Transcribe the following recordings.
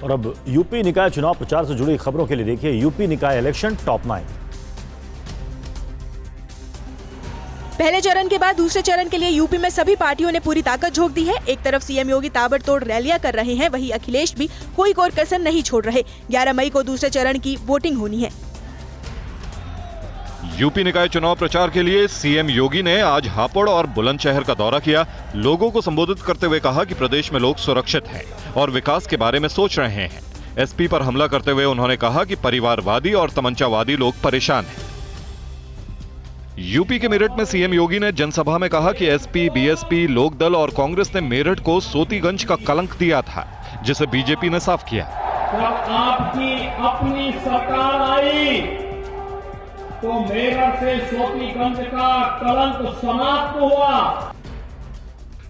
और अब यूपी निकाय चुनाव प्रचार से जुड़ी खबरों के लिए देखिए यूपी निकाय इलेक्शन टॉप 9। पहले चरण के बाद दूसरे चरण के लिए यूपी में सभी पार्टियों ने पूरी ताकत झोंक दी है। एक तरफ सीएम योगी ताबड़तोड़ रैलियां कर रहे हैं, वहीं अखिलेश भी कोई कोर कसर नहीं छोड़ रहे। 11 मई को दूसरे चरण की वोटिंग होनी है। यूपी निकाय चुनाव प्रचार के लिए सीएम योगी ने आज हापुड़ और बुलंदशहर का दौरा किया। लोगों को संबोधित करते हुए कहा कि प्रदेश में लोग सुरक्षित हैं और विकास के बारे में सोच रहे हैं। एसपी पर हमला करते हुए उन्होंने कहा कि परिवारवादी और तमंचावादी लोग परेशान हैं। यूपी के मेरठ में सीएम योगी ने जनसभा में कहा कि एसपी, बीएसपी, लोकदल और कांग्रेस ने मेरठ को सोतीगंज का कलंक दिया था, जिसे बीजेपी ने साफ किया। जब आपकी अपनी सरकार आई तो मेरठ से सोतीगंज का कलंक समाप्त हुआ।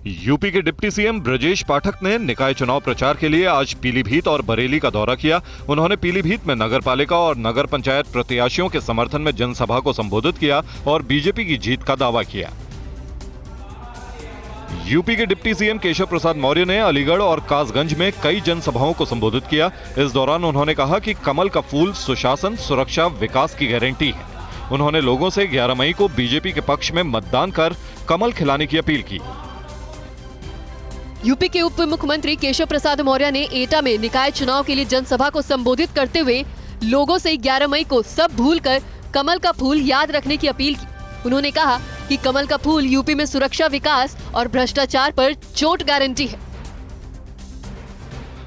यूपी के डिप्टी सीएम ब्रजेश पाठक ने निकाय चुनाव प्रचार के लिए आज पीलीभीत और बरेली का दौरा किया। उन्होंने पीलीभीत में नगरपालिका और नगर पंचायत प्रत्याशियों के समर्थन में जनसभा को संबोधित किया और बीजेपी की जीत का दावा किया। यूपी के डिप्टी सीएम केशव प्रसाद मौर्य ने अलीगढ़ और कासगंज में कई जनसभाओं को संबोधित किया। इस दौरान उन्होंने कहा कि कमल का फूल सुशासन, सुरक्षा, विकास की गारंटी है। उन्होंने लोगों से 11 मई को बीजेपी के पक्ष में मतदान कर कमल खिलाने की अपील की। यूपी के उप मुख्यमंत्री केशव प्रसाद मौर्य ने एटा में निकाय चुनाव के लिए जनसभा को संबोधित करते हुए लोगों से 11 मई को सब भूलकर कमल का फूल याद रखने की अपील की। उन्होंने कहा कि कमल का फूल यूपी में सुरक्षा, विकास और भ्रष्टाचार पर चोट गारंटी है।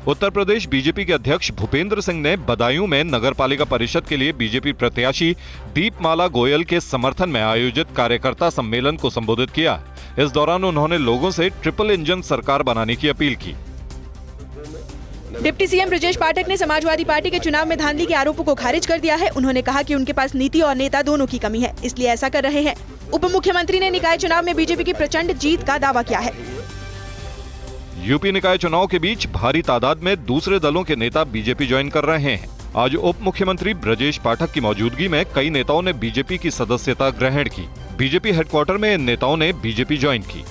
उत्तर प्रदेश बीजेपी के अध्यक्ष भूपेंद्र सिंह ने बदायूं में नगरपालिका परिषद के लिए बीजेपी प्रत्याशी दीपमाला गोयल के समर्थन में आयोजित कार्यकर्ता सम्मेलन को संबोधित किया। इस दौरान उन्होंने लोगों से ट्रिपल इंजन सरकार बनाने की अपील की। डिप्टी सीएम ब्रजेश पाठक ने समाजवादी पार्टी के चुनाव में धांधली के आरोपों को खारिज कर दिया है। उन्होंने कहा कि उनके पास नीति और नेता दोनों की कमी है, इसलिए ऐसा कर रहे हैं। उप मुख्यमंत्री ने निकाय चुनाव में बीजेपी की प्रचंड जीत का दावा किया है। यूपी निकाय चुनाव के बीच भारी तादाद में दूसरे दलों के नेता बीजेपी ज्वाइन कर रहे हैं। आज उप मुख्यमंत्री ब्रजेश पाठक की मौजूदगी में कई नेताओं ने बीजेपी की सदस्यता ग्रहण की। बीजेपी हेडक्वार्टर में इन नेताओं ने बीजेपी ज्वाइन की।